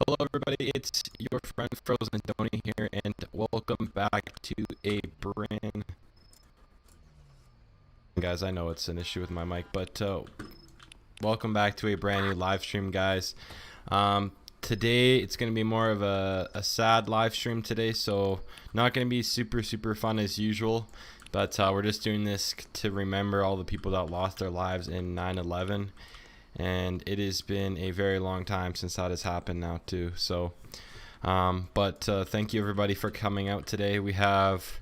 Hello, everybody. It's your friend Frozen Tony here, and welcome back to a brand. Guys, I know it's an issue with my mic, but welcome back to a brand new live stream, guys. Today it's going to be more of a sad live stream today, so not going to be super fun as usual, but we're just doing this to remember all the people that lost their lives in 9/11. And it has been a very long time since that has happened now too. So thank you everybody for coming out today. We have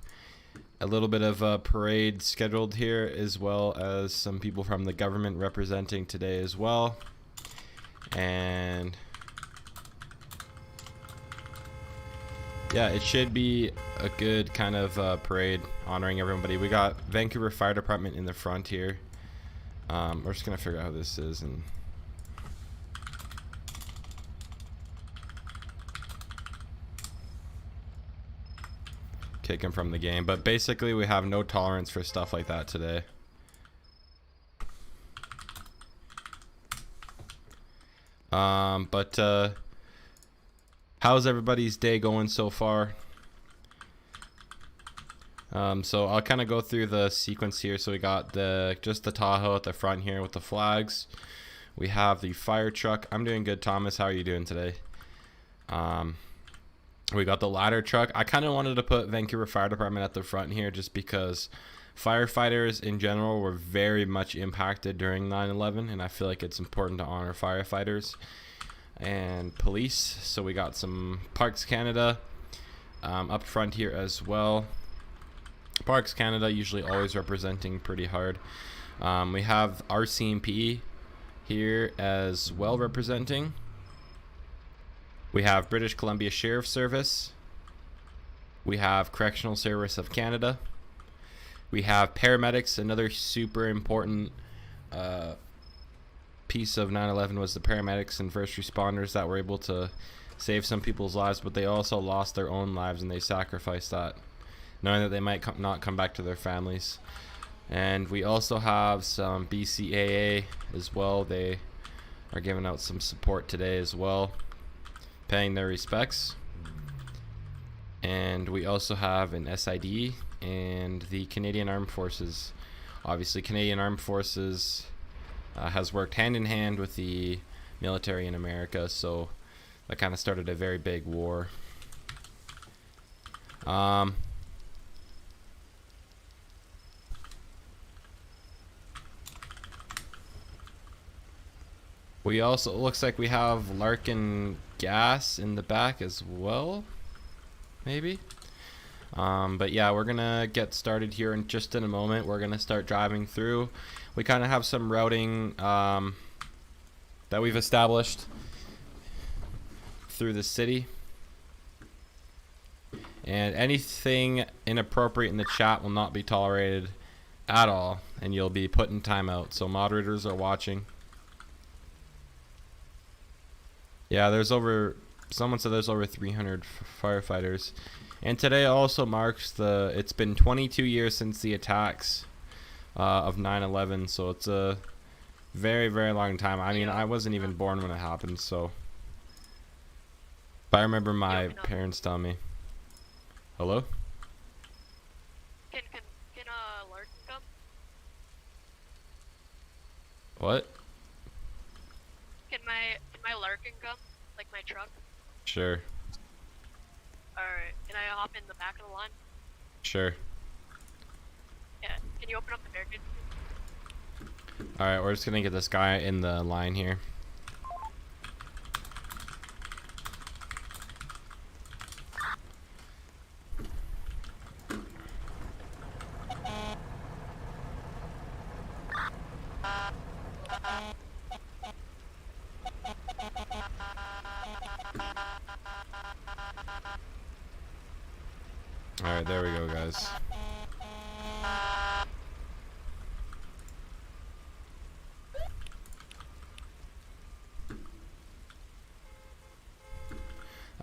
a little bit of a parade scheduled here, as well as some people from the government representing today as well. And yeah, it should be a good kind of parade honoring everybody. We got Vancouver Fire Department in the front here. We're just gonna figure out how this is and kick him from the game. But basically, we have no tolerance for stuff like that today. How's everybody's day going so far? So I'll kind of go through the sequence here. So we got just the Tahoe at the front here with the flags. We have the fire truck. I'm doing good, Thomas. How are you doing today? We got the ladder truck. I kind of wanted to put Vancouver Fire Department at the front here just because firefighters in general were very much impacted during 9/11, and I feel like it's important to honor firefighters and police. So we got some Parks Canada up front here as well. Parks Canada usually always representing pretty hard. We have RCMP here as well representing. We have British Columbia Sheriff's Service. We have Correctional Service of Canada. We have paramedics. Another super important piece of 9/11 was the paramedics and first responders that were able to save some people's lives, but they also lost their own lives and they sacrificed that, knowing that they might not come back to their families. And we also have some BCAA as well. They are giving out some support today as well, paying their respects. And we also have an SID and the Canadian Armed Forces. Obviously, Canadian Armed Forces has worked hand in hand with the military in America, so that kind of started a very big war. We also, looks like we have Larkin gas in the back as well, maybe. But yeah, we're gonna get started here in just in a moment. We're gonna start driving through. We kind of have some routing that we've established through the city, and anything inappropriate in the chat will not be tolerated at all, and you'll be put in timeout. So moderators are watching. Yeah, someone said there's over 300 firefighters. And today also marks it's been 22 years since the attacks of 9/11, so it's a very long time. I mean, I wasn't even born when it happened, so. But I remember my parents telling me. Hello? Can Larkin come? What? Can my Larkin come? Like my truck? Sure. Alright, can I hop in the back of the line? Sure. Yeah, can you open up the barricade? Alright, we're just gonna get this guy in the line here. Alright, there we go, guys.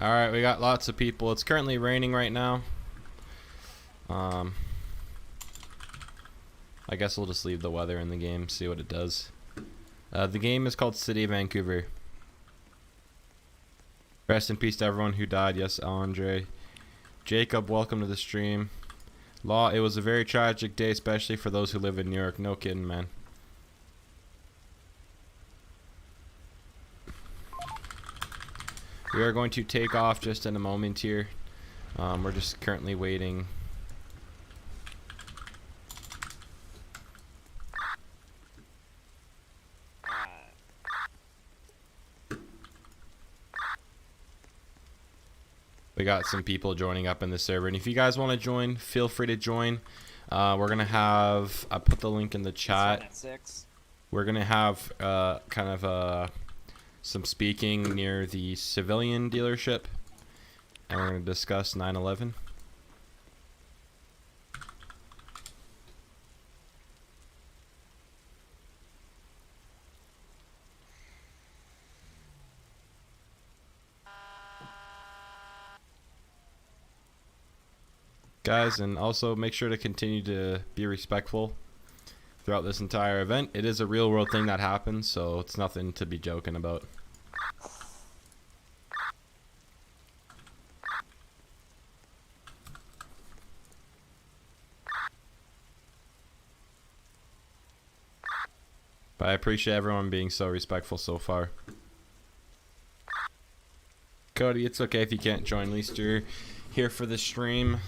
Alright, we got lots of people. It's currently raining right now. I guess we'll just leave the weather in the game, see what it does. The game is called City of Vancouver. Rest in peace to everyone who died. Yes, Andre. Jacob, welcome to the stream. Law, it was a very tragic day, especially for those who live in New York. No kidding, man. We are going to take off just in a moment here. We're just currently waiting. We got some people joining up in the server, and if you guys want to join, feel free to join. We're gonna have, I put the link in the chat. At 6. We're gonna have kind of some speaking near the civilian dealership, and we're gonna discuss 9/11. Guys, and also make sure to continue to be respectful throughout this entire event. It is a real world thing that happens, so it's nothing to be joking about. But I appreciate everyone being so respectful so far. Cody, it's okay if you can't join, at least you're here for the stream.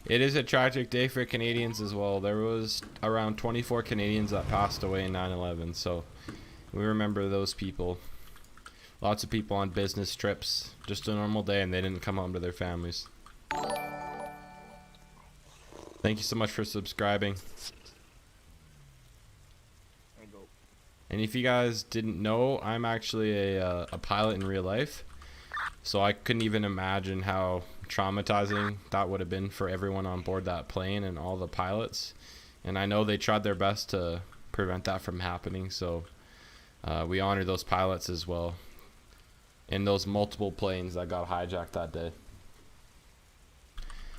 It is a tragic day for Canadians as well. There was around 24 Canadians that passed away in 9/11, so we remember those people. Lots of people on business trips, just a normal day, and they didn't come home to their families. Thank you so much for subscribing. And if you guys didn't know, I'm actually a pilot in real life, so I couldn't even imagine how traumatizing that would have been for everyone on board that plane and all the pilots. And I know they tried their best to prevent that from happening, so we honor those pilots as well, and those multiple planes that got hijacked that day.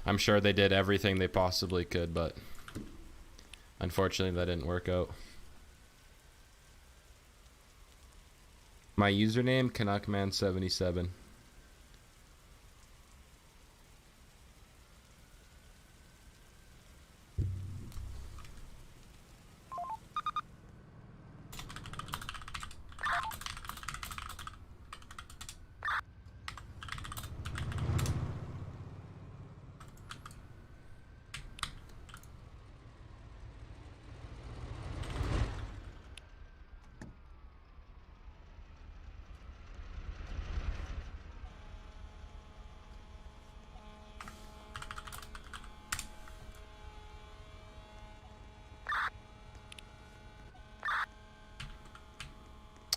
I'm sure they did everything they possibly could, but unfortunately that didn't work out. My username, Canuckman77.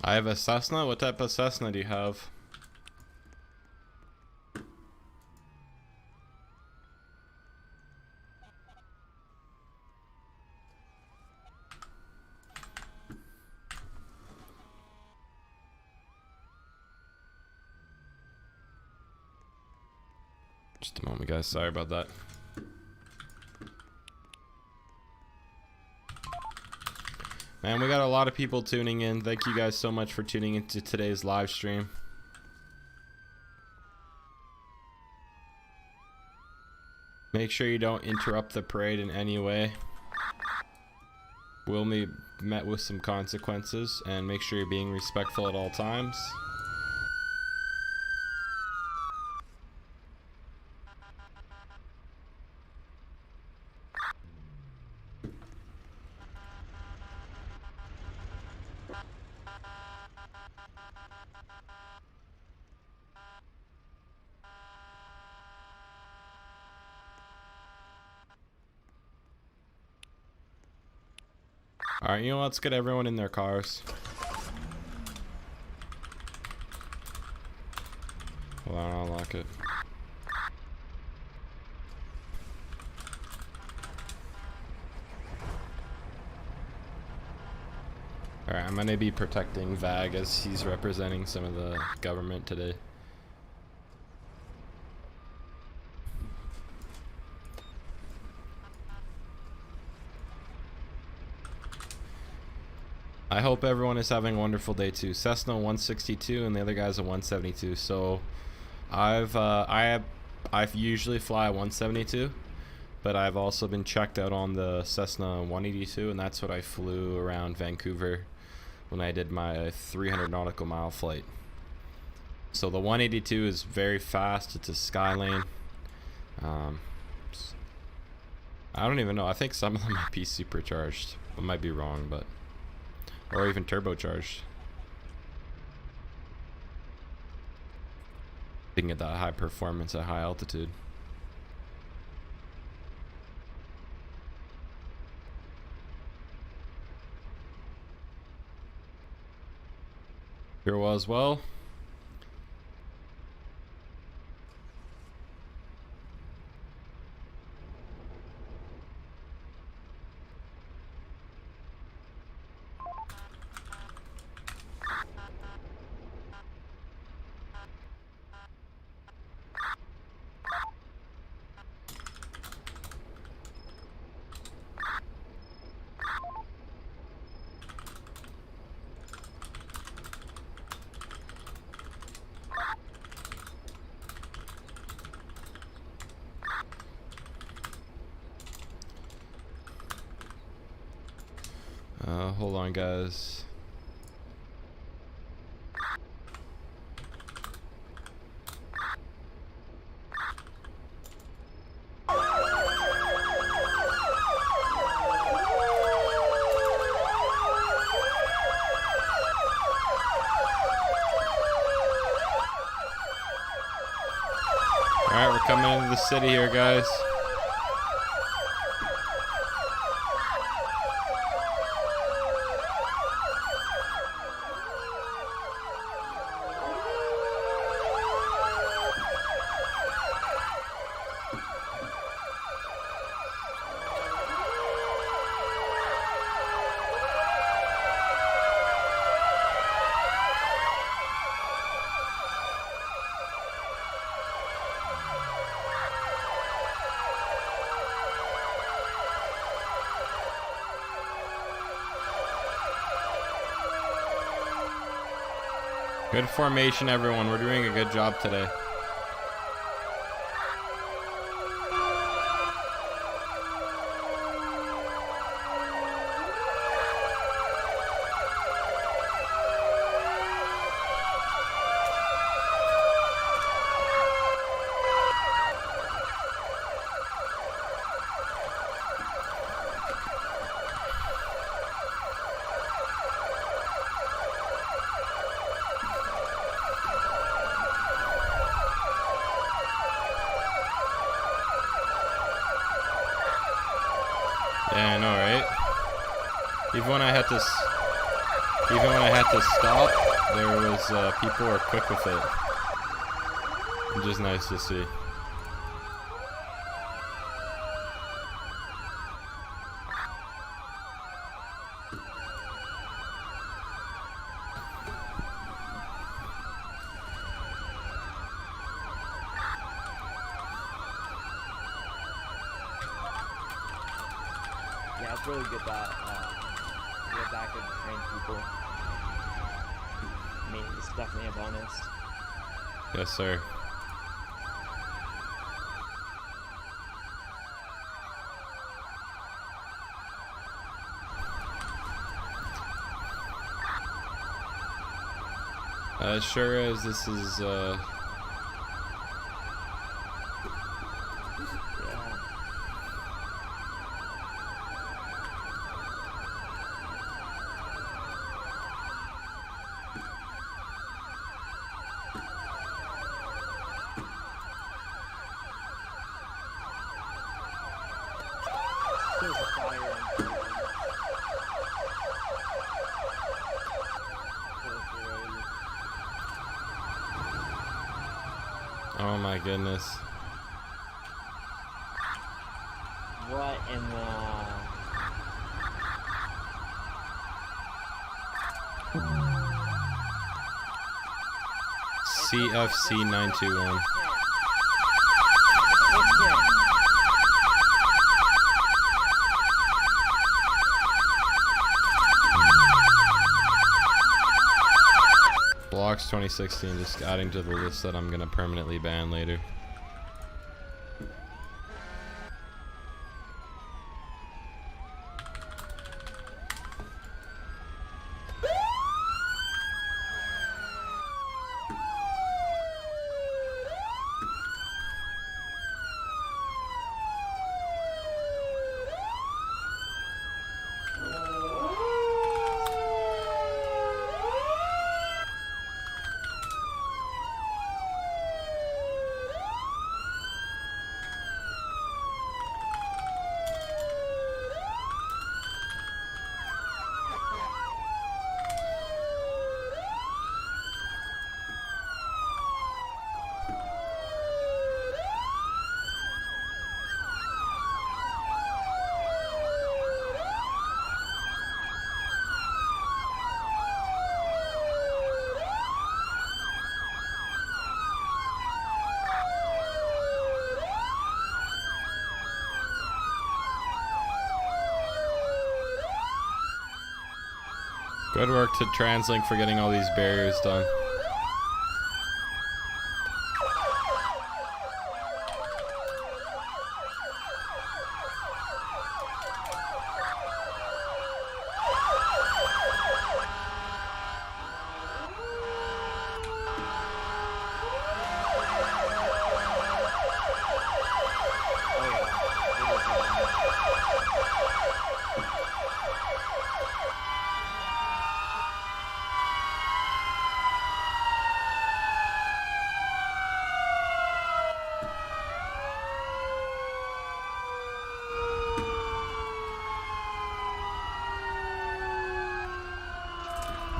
I have a Cessna. What type of Cessna do you have? Just a moment, guys. Sorry about that. Man, we got a lot of people tuning in. Thank you guys so much for tuning into today's live stream. Make sure you don't interrupt the parade in any way. We'll be met with some consequences, and make sure you're being respectful at all times. Alright, you know, let's get everyone in their cars. Hold on, I'll lock it. Alright, I'm gonna be protecting Vag as he's representing some of the government today. I hope everyone is having a wonderful day too. Cessna 162 and the other guy's a 172. So I've usually fly 172, but I've also been checked out on the Cessna 182, and that's what I flew around Vancouver when I did my 300 nautical mile flight. So the 182 is very fast. It's a Skylane. I don't even know. I think some of them might be supercharged. I might be wrong, but or even turbocharged. You can get that high performance at high altitude. Here was well. Hold on, guys. Alright, we're coming into the city here, guys. Good formation, everyone. We're doing a good job today. Yeah, I know, right? Even when I had to stop, there was people were quick with it, which is nice to see. Yeah, it's really good that could train people. I mean, it's definitely a bonus. Yes, sir. Sure is. This is There's a fire. oh my goodness. What in the... CFC 921. 2016, just adding to the list that I'm gonna permanently ban later. Good work to TransLink for getting all these barriers done.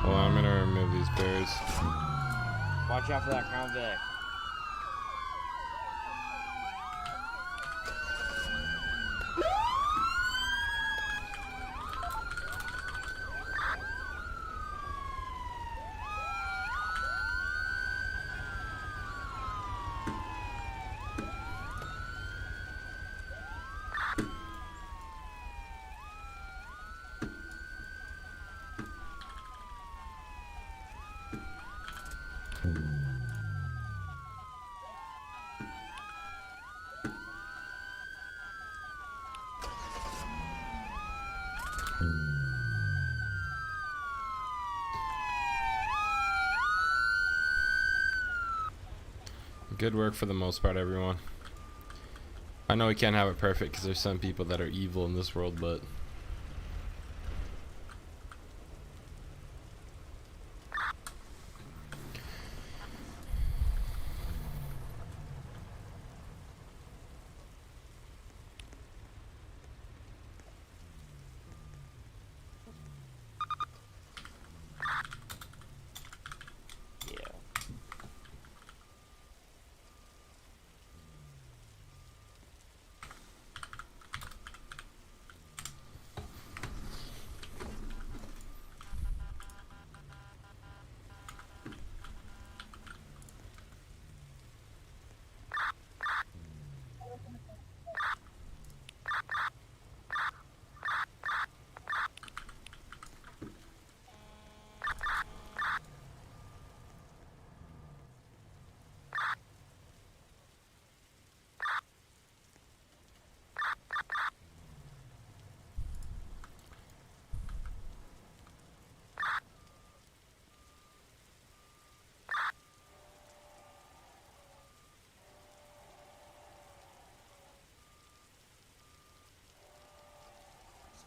Well, I'm gonna remove these barriers. Watch out for that Crown Vic. Good work for the most part, everyone. I know we can't have it perfect because there's some people that are evil in this world, but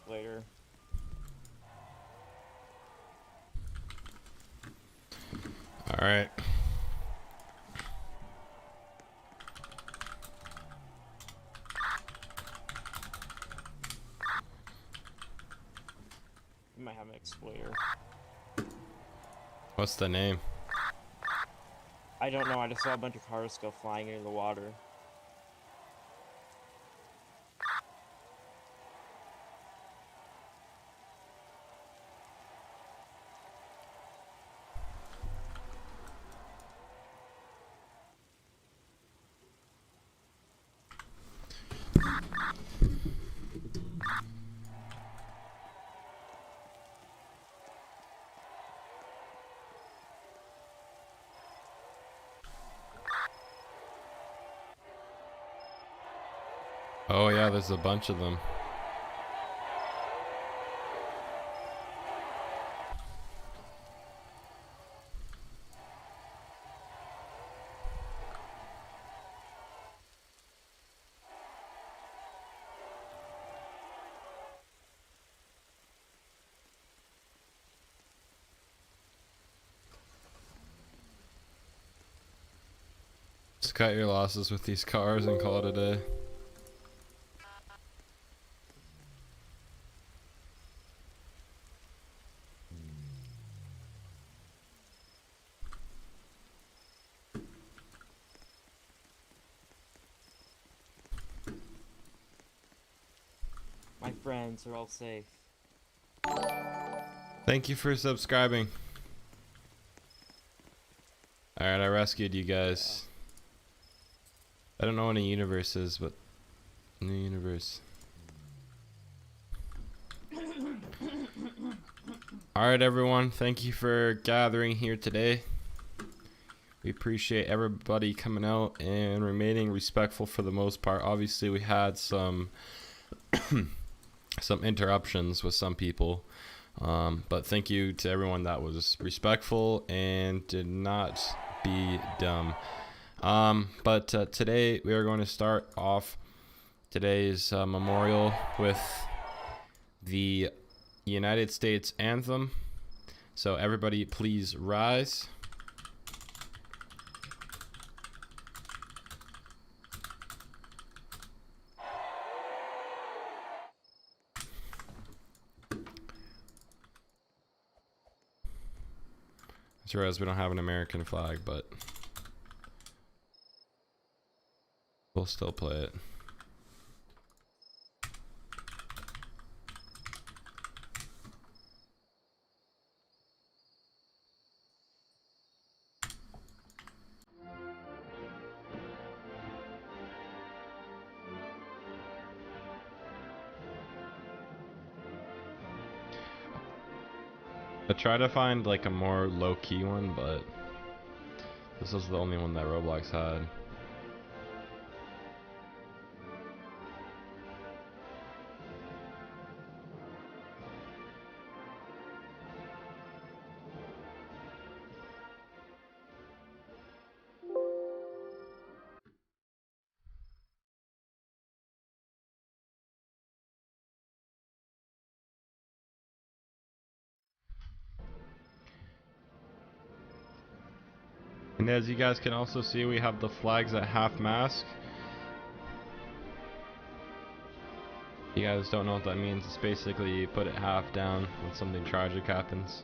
Later. all right. We might have an exploiter. What's the name? I don't know. I just saw a bunch of cars go flying into the water. Oh yeah, there's a bunch of them. Just cut your losses with these cars and call it a day. My friends are all safe. Thank you for subscribing. Alright, I rescued you guys. I don't know what a universe is, but new universe. Alright everyone, thank you for gathering here today. We appreciate everybody coming out and remaining respectful for the most part. Obviously we had some some interruptions with some people. But thank you to everyone that was respectful and did not be dumb. But today we are going to start off today's memorial with the United States anthem. So everybody please rise. I just realized we don't have an American flag, but we'll still play it. I try to find like a more low-key one, but this was the only one that Roblox had. And as you guys can also see, we have the flags at half mast. If you guys don't know what that means, it's basically you put it half down when something tragic happens.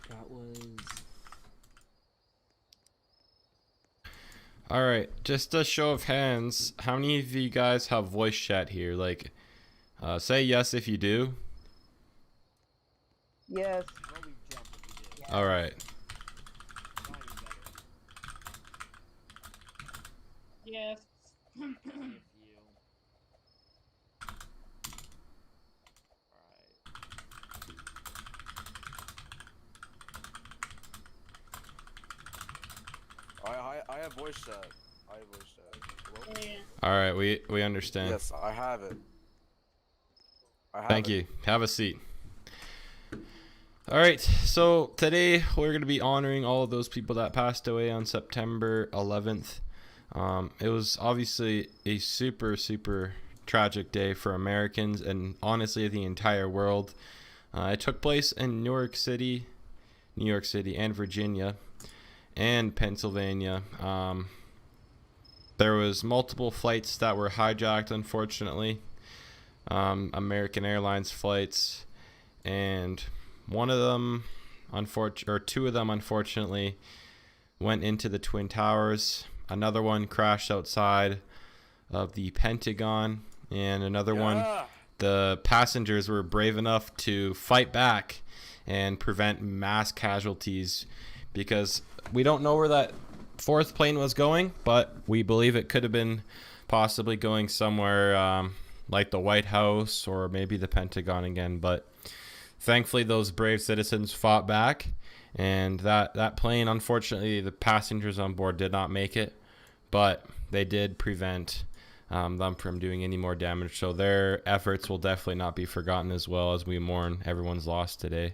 That was All right, just a show of hands. How many of you guys have voice chat here? Like, say yes if you do. Yes. All right. Yes. I have voice chat. I have voice chat. Hello? Yeah. All right, we understand. Yes, I have it. I have Thank it. you. Have a seat. All right, so today we're going to be honoring all of those people that passed away on September 11th. It was obviously a super, super tragic day for Americans and honestly the entire world. It took place in New York City, and Virginia, and Pennsylvania. There was multiple flights that were hijacked, unfortunately. American Airlines flights, and one of them, two of them, unfortunately, went into the Twin Towers. Another one crashed outside of the Pentagon, and another one, the passengers were brave enough to fight back and prevent mass casualties, because we don't know where that fourth plane was going, but we believe it could have been possibly going somewhere like the White House or maybe the Pentagon again. But thankfully those brave citizens fought back, and that plane, unfortunately, the passengers on board did not make it, but they did prevent them from doing any more damage. So their efforts will definitely not be forgotten, as well as we mourn everyone's loss today.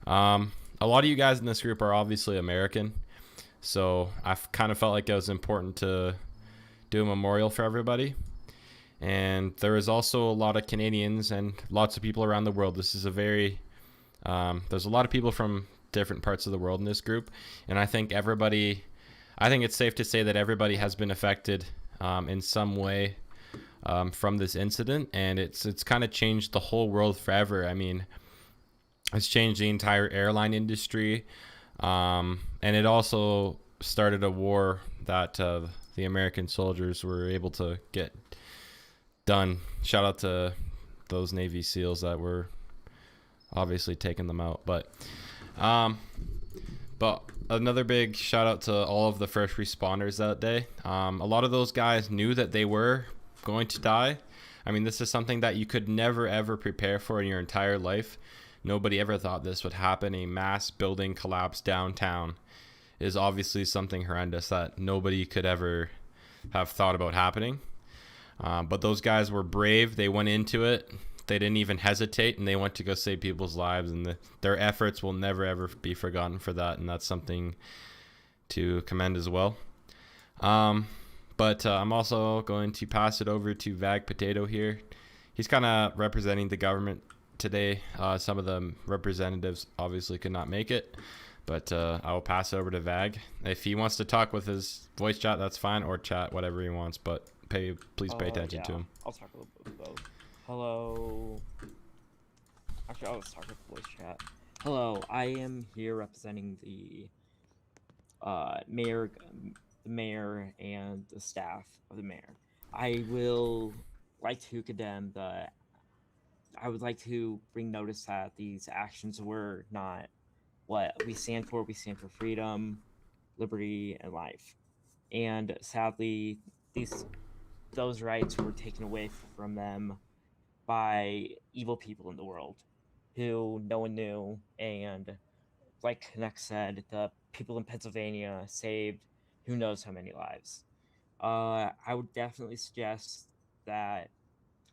A lot of you guys in this group are obviously American, so I kind of felt like it was important to do a memorial for everybody. And there is also a lot of Canadians and lots of people around the world. This is a very, there's a lot of people from different parts of the world in this group. And I think it's safe to say that everybody has been affected in some way from this incident. And it's kind of changed the whole world forever. I mean, it's changed the entire airline industry. And it also started a war that the American soldiers were able to get done. Shout out to those Navy SEALs that were obviously taking them out. But another big shout out to all of the first responders that day. A lot of those guys knew that they were going to die. I mean, this is something that you could never ever prepare for in your entire life. Nobody ever thought this would happen. A mass building collapse downtown is obviously something horrendous that nobody could ever have thought about happening. But those guys were brave. They went into it. They didn't even hesitate, and they went to go save people's lives. And their efforts will never, ever be forgotten for that. And that's something to commend as well. But I'm also going to pass it over to Vag Potato here. He's kind of representing the government today. Some of the representatives obviously could not make it. But I will pass it over to Vag. If he wants to talk with his voice chat, that's fine, or chat, whatever he wants. But please pay attention to him. I'll talk a little bit of both. Hello. Actually, I'll just talk with voice chat. Hello, I am here representing the mayor and the staff of the mayor. I would like to bring notice that these actions were not what we stand for. We stand for freedom, liberty, and life. And sadly, those rights were taken away from them by evil people in the world who no one knew. And like Connect said, the people in Pennsylvania saved who knows how many lives. I would definitely suggest that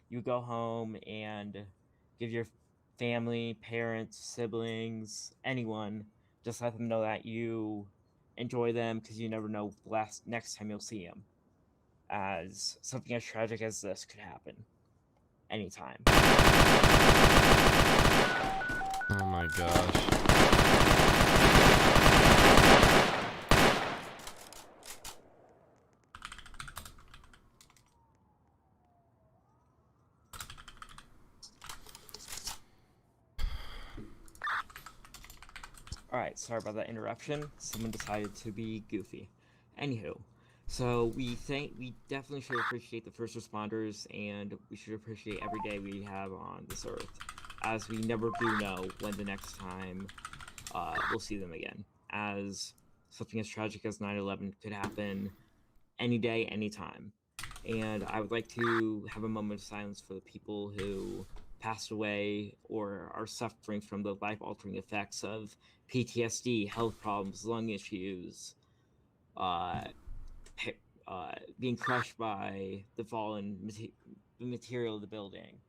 you go home and give your family, parents, siblings, anyone, just let them know that you enjoy them, because you never know next time you'll see them, as something as tragic as this could happen anytime. Oh my gosh. Alright, sorry about that interruption. Someone decided to be goofy. Anywho, So we definitely should appreciate the first responders, and we should appreciate every day we have on this earth, as we never do know when the next time we'll see them again. As something as tragic as 9/11 could happen any day, anytime. And I would like to have a moment of silence for the people who passed away or are suffering from the life-altering effects of PTSD, health problems, lung issues, uh, being crushed by the material of the building.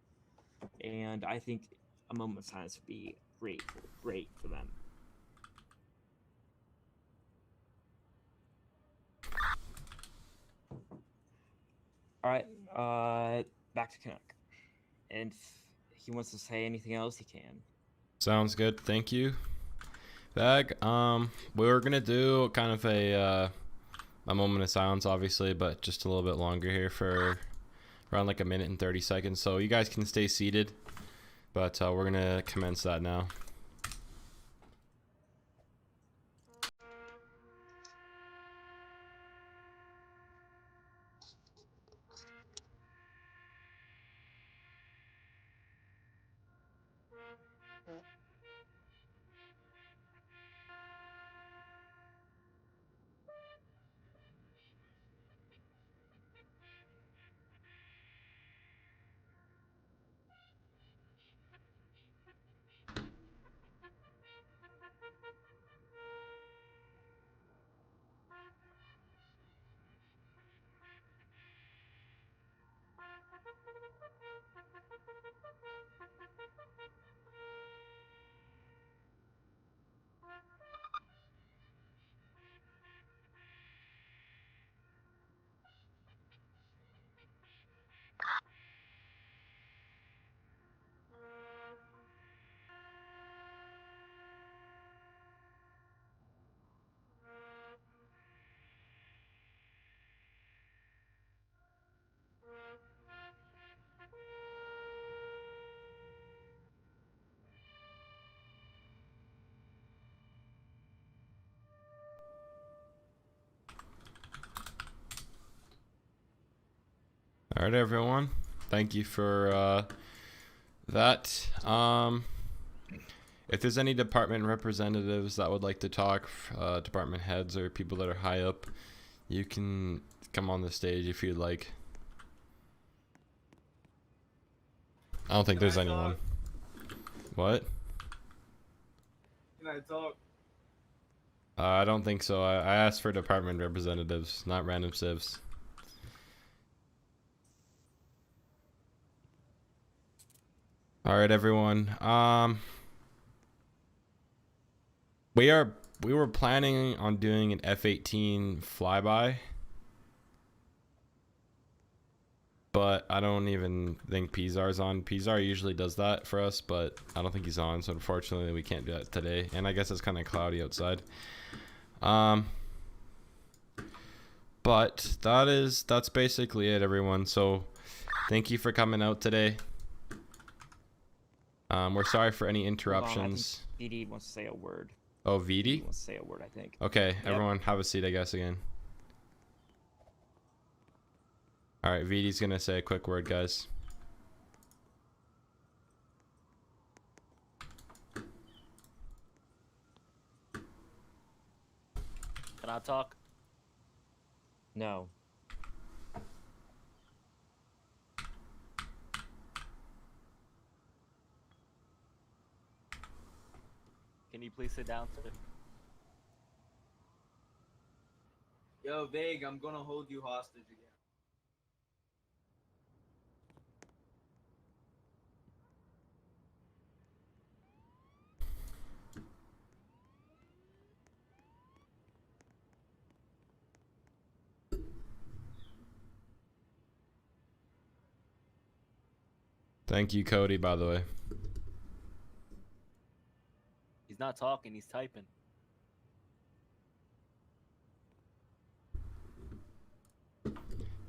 And I think a moment of silence would be great for them. All right, back to Canuck. And if he wants to say anything else, he can. Sounds good. Thank you. Bag. We were gonna do kind of a moment of silence, obviously, but just a little bit longer here for around like a minute and 30 seconds. So you guys can stay seated, but we're gonna commence that now. All right, everyone. Thank you for that. If there's any department representatives that would like to talk, department heads or people that are high up, you can come on the stage if you'd like. I don't think there's anyone. What? Can I talk? I don't think so. I asked for department representatives, not random civs. All right, everyone. We were planning on doing an F-18 flyby, but I don't even think Pizar's on. Pizar usually does that for us, but I don't think he's on, so unfortunately we can't do that today. And I guess it's kind of cloudy outside. But that's basically it, everyone. So thank you for coming out today. We're sorry for any interruptions. Hold on, I think VD wants to say a word. Oh, VD VD? wants to say a word, I think. Okay, Yep. everyone have a seat, I guess, again. All right, VD's gonna say a quick word, guys. Can I talk? No. Can you please sit down, sir? Yo, Vague, I'm gonna hold you hostage again. Thank you, Cody, by the way. He's not talking, he's typing.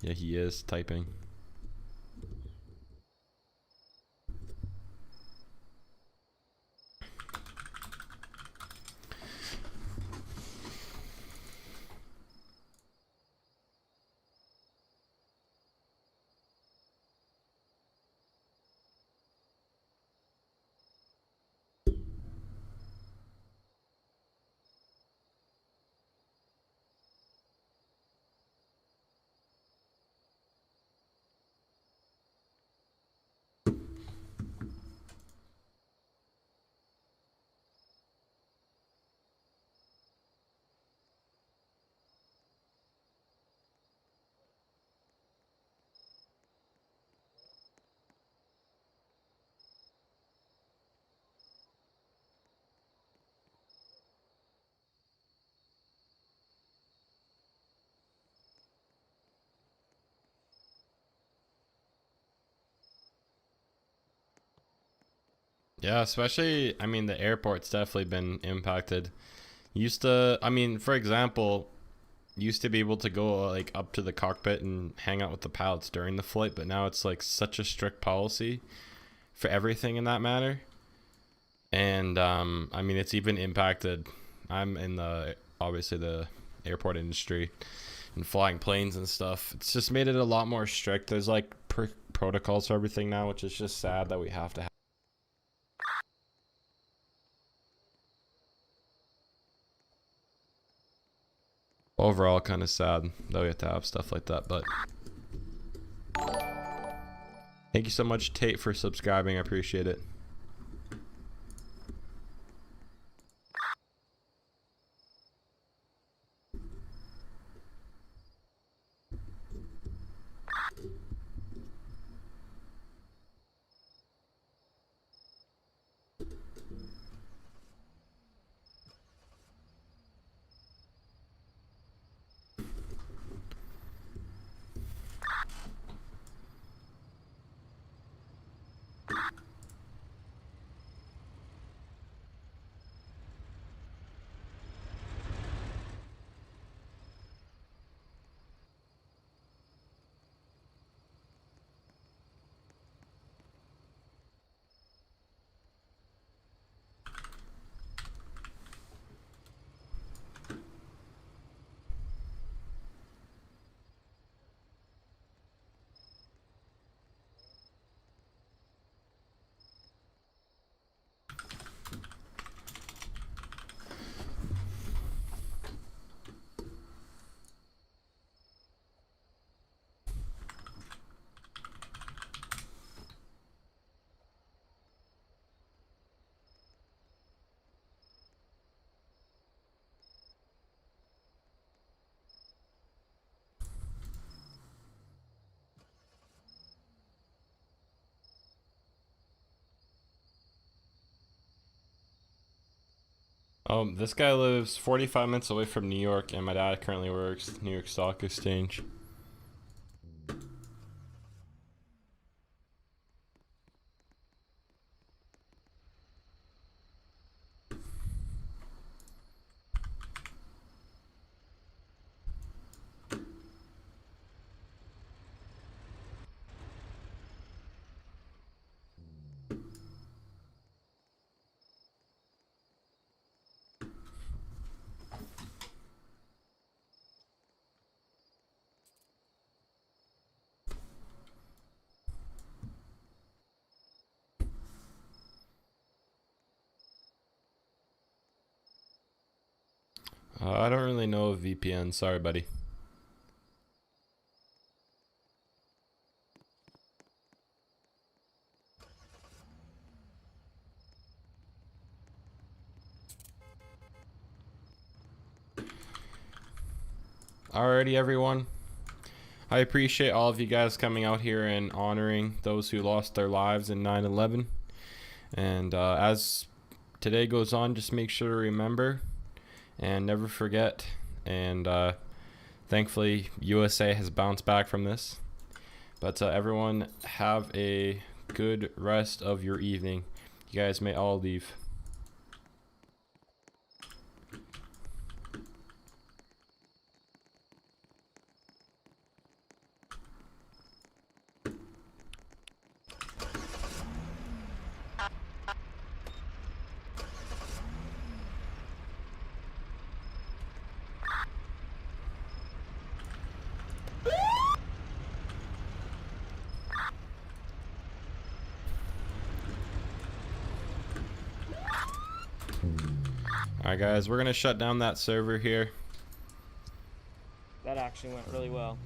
Yeah, he is typing. Yeah, especially, I mean, the airport's definitely been impacted. Used to, I mean, for example, used to be able to go like up to the cockpit and hang out with the pilots during the flight, but now it's like such a strict policy for everything in that matter. And I mean, it's even impacted. I'm in the obviously the airport industry and flying planes and stuff. It's just made it a lot more strict. There's like protocols for everything now, which is just sad that we have to have. Overall, kind of sad that we have to have stuff like that, but thank you so much, Tate, for subscribing. I appreciate it. This guy lives 45 minutes away from New York, and my dad currently works at New York Stock Exchange. I don't really know of VPN. Sorry, buddy. Alrighty, everyone. I appreciate all of you guys coming out here and honoring those who lost their lives in 9/11. And as today goes on, just make sure to remember and never forget. And thankfully, USA has bounced back from this. But everyone, have a good rest of your evening. You guys may all leave. Alright guys, we're gonna shut down that server here. That actually went really well.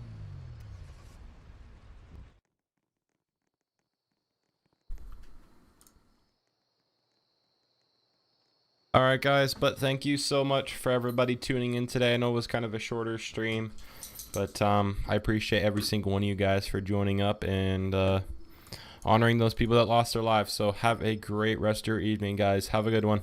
Alright guys, but thank you so much for everybody tuning in today. I know it was kind of a shorter stream, but I appreciate every single one of you guys for joining up and honoring those people that lost their lives. So have a great rest of your evening, guys. Have a good one.